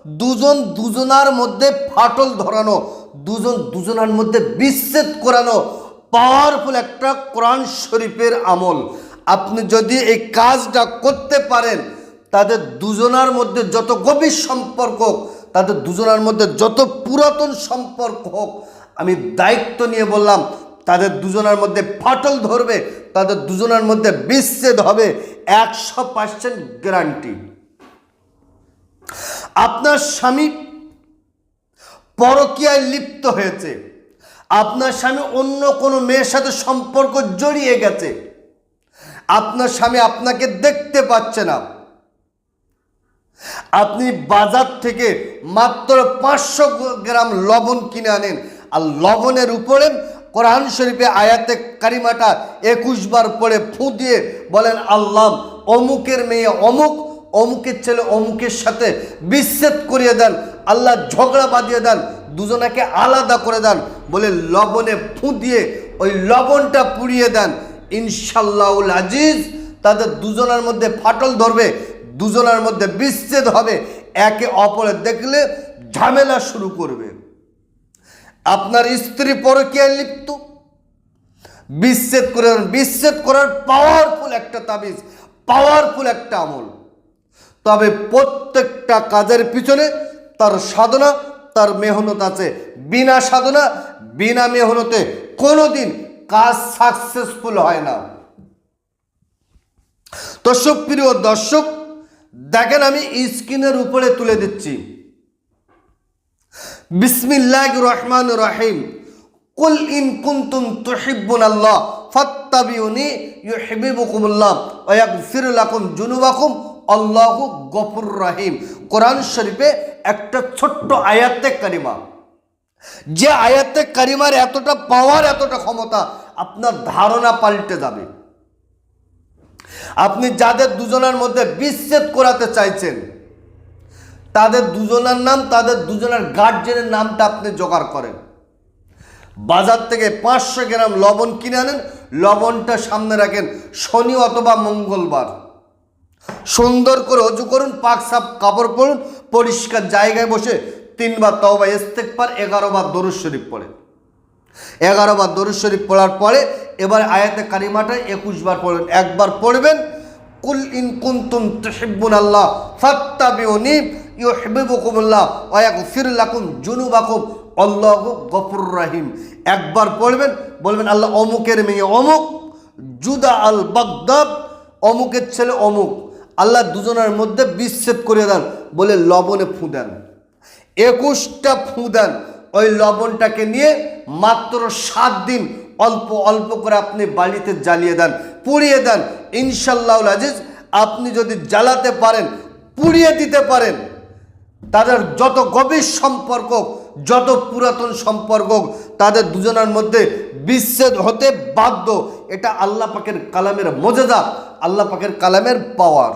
দুজন দুজনার মধ্যে ফাটল ধরানো, দুজন দুজনার মধ্যে বিচ্ছেদ করানো পাওয়ারফুল একটা কোরআন শরীফের আমল। আপনি যদি এই কাজটা করতে পারেন, তাদের দুজনার মধ্যে যত গভীর সম্পর্ক হোক, তাদের দুজনার মধ্যে যত পুরাতন সম্পর্ক হোক, আমি দায়িত্ব নিয়ে বললাম তাদের দুজনার মধ্যে ফাটল ধরবে, তাদের দুজনার মধ্যে বিচ্ছেদ হবে, 100% গ্যারান্টি। আপনার স্বামী পরকীয়ায় লিপ্ত হয়েছে, আপনার স্বামী অন্য কোনো মেয়ের সাথে সম্পর্ক জড়িয়ে গেছে, আপনার স্বামী আপনাকে দেখতে পাচ্ছে না, আপনি বাজার থেকে মাত্র 500 গ্রাম লবণ কিনে আনেন, আর লবণের উপরে কোরআন শরীফে আয়াতে কারিমাটা 21 বার পড়ে ফু দিয়ে বলেন, আল্লাহ অমুকের মেয়ে অমুক, অমুকের ছেলে অমুকের সাথে বিচ্ছেদ করিয়ে দেন, আল্লাহ ঝগড়া বাঁধিয়ে দেন, দুজনাকে আলাদা করে দেন, বলে লবণে ফু দিয়ে ওই লবণটা পুড়িয়ে দেন, ইনশাআল্লাহুল আজিজ তাদের দুজনের মধ্যে ফাটল ধরবে, দুজনের মধ্যে বিচ্ছেদ হবে, একে অপরে দেখলে ঝামেলা শুরু করবে। আপনার স্ত্রী পরকীয়ায় লিপ্ত, বিচ্ছেদ করে, বিচ্ছেদ করার পাওয়ারফুল একটা তাবিজ, পাওয়ারফুল একটা আমল। তবে প্রত্যেকটা কাজের পিছনে তার সাধনা, তার মেহনত আছে। বিনা সাধনা, বিনা মেহনতে কোনোদিন কাজ সাকসেসফুল হয় না। তো সুপ্রিয় দর্শক, দেখেন আমি স্ক্রিনের উপরে তুলে দিচ্ছি, বিসমিল্লাহির রহমানির রহিম, কুল ইন কুনতুম তুহিব্বুনাল্লাহ ফাত্তাবিউনি ইউহিব্বুকুমুল্লাহ ওয়া ইয়াগফির লাকুম যুনুবাকুম আল্লাহু গফুরুর রহিম। কোরআন শরীফে একটা ছোট্ট আয়াতে কারিমা, যে আয়াতে কারিমার এতটা পাওয়ার, এতটা ক্ষমতা, আপনার ধারণা পাল্টে যাবে। আপনি যাদের দুজনের মধ্যে বিচ্ছেদ করাতে চাইছেন, তাদের দুজনের নাম, তাদের দুজনের গার্জিয়ানের নামটা আপনি জোগাড় করেন, বাজার থেকে 500 গ্রাম লবণ কিনে আনেন, লবণটা সামনে রাখেন, শনি অথবা মঙ্গলবার সুন্দর করে অজু করুন, পাক সাফ কাপড় পরুন, পরিষ্কার জায়গায় বসে 3 বার তাওবা ইস্তেগফার, 11 বার দরুদ শরীফ পড়েন। 11 বার দরুদ শরীফ পড়ার পরে এবার আয়াতে কারিমাটা 21 বার পড়বেন। একবার পড়বেন কুল ইন কুনতুম তুহিব্বুনাল্লাহ ফাত্তাবিউনি ইউহিব্বুকুমুল্লাহ ওয়া ইয়াগফির লাকুম যুনুবাকুম আল্লাহু গফুরুর রহিম। একবার পড়বেন, বলবেন আল্লাহ অমুকের মেয়ে অমুক, জুদা আল বাগদাদ, অমুকের ছেলে অমুক, আল্লাহ দুজনের মধ্যে বিচ্ছেদ করে দেন, বলে লবণে ফু দেন, 21টা ফু দেন। ওই লবণটাকে নিয়ে মাত্র 7 দিন অল্প অল্প করে আপনি বাড়িতে জ্বালিয়ে দেন, পুড়িয়ে দেন। ইনশাআল্লাহুল আজিজ আপনি যদি জ্বালাতে পারেন, পুড়িয়ে দিতে পারেন, তাদের যত গভীর সম্পর্ক, যত পুরাতন সম্পর্ক, তাদের দুজনের মধ্যে বিচ্ছেদ হতে বাধ্য। এটা আল্লাহ পাকের কালামের মুজিজা, আল্লাহ পাকের কালামের পাওয়ার।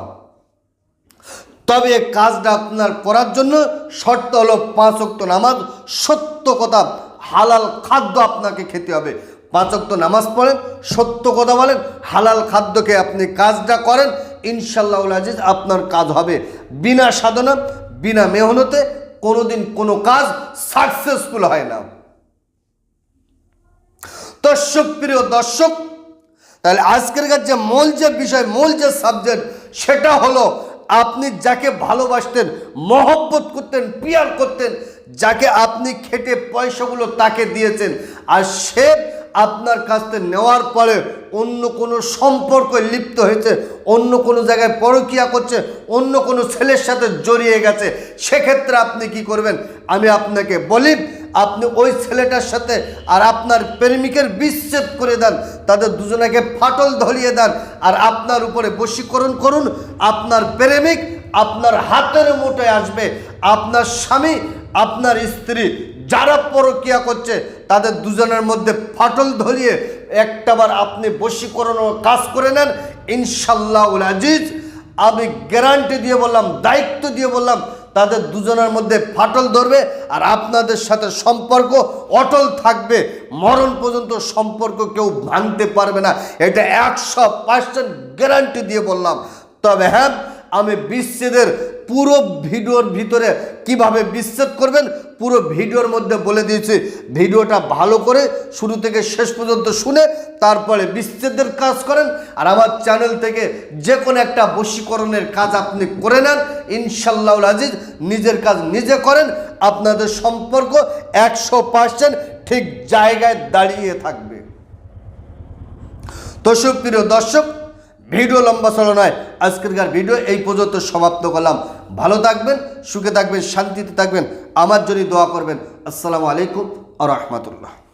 তবে এই কাজটা আপনার করার জন্য শর্ত হলো 5 ওয়াক্ত নামাজ, সত্য কথা, হালাল খাদ্য আপনাকে খেতে হবে। 5 ওয়াক্ত নামাজ পড়েন, সত্য কথা বলেন, হালাল খাদ্যকে আপনি কাজটা করেন, ইনশাআল্লাহুল আজিজ আপনার কাজ হবে। বিনা সাধনা, বিনা মেহনতে কোনোদিন কোনো কাজ সাকসেসফুল হয় না। তো সুপ্রিয় দর্শক, তাহলে আজকের কাছে মূল যে বিষয়, মূল যে সাবজেক্ট, সেটা হলো আপনি যাকে ভালোবাসতেন, মহব্বত করতেন, পিয়ার করতেন, যাকে আপনি খেটে পয়সাগুলো তাকে দিয়েছেন, আর সে আপনার কাছ থেকে নেওয়ার পরে অন্য কোনো সম্পর্কে লিপ্ত হয়েছে, অন্য কোনো জায়গায় পরকীয়া করছে, অন্য কোনো ছেলের সাথে জড়িয়ে গেছে, সেক্ষেত্রে আপনি কি করবেন আমি আপনাকে বলি, আপনি ওই ছেলেটার সাথে আর আপনার প্রেমিকের বিচ্ছেদ করে দেন, তাদের দুজনকে ফাটল ধরিয়ে দেন, আর আপনার উপরে বশীকরণ করুন। আপনার প্রেমিক আপনার হাতের মুঠোয় আসবে, আপনার স্বামী, আপনার স্ত্রী যারা পরকীয়া করছে, তাদের দুজনের মধ্যে ফাটল ধরিয়ে একটাবার আপনি বশীকরণ কাজ করে নেন, ইনশাআল্লাহুল আজিজ আমি গ্যারান্টি দিয়ে বললাম, দায়িত্ব দিয়ে বললাম, তাদের দুজনের মধ্যে ফাটল ধরবে, আর আপনাদের সাথে সম্পর্ক অটল থাকবে, মরণ পর্যন্ত সম্পর্ক কেউ ভাঙতে পারবে না। এটা 100% গ্যারান্টি দিয়ে বললাম। তবে হ্যাঁ, আমি বিচ্ছেদের পুরো ভিডিওর ভিতরে কিভাবে বিচ্ছেদ করবেন পুরো ভিডিওর মধ্যে বলে দিয়েছি। ভিডিওটা ভালো করে শুরু থেকে শেষ পর্যন্ত শুনে তারপরে বিচ্ছেদের কাজ করেন। আর আমার চ্যানেল থেকে যে কোনো একটা বশীকরণের কাজ আপনি করে নেন, ইনশাআল্লাহ আজিজ নিজের কাজ নিজে করেন, আপনাদের সম্পর্ক 100% ঠিক জায়গায় দাঁড়িয়ে থাকবে। তো সুপ্রিয় দর্শক, ভিডিও লম্বা চলো নয়, আজকেরকার ভিডিও এই পর্যন্ত সমাপ্ত করলাম। ভালো থাকবেন, সুখে থাকবেন, শান্তিতে থাকবেন, আমার জন্য দোয়া করবেন। আসসালামু আলাইকুম ওয়া রাহমাতুল্লাহ।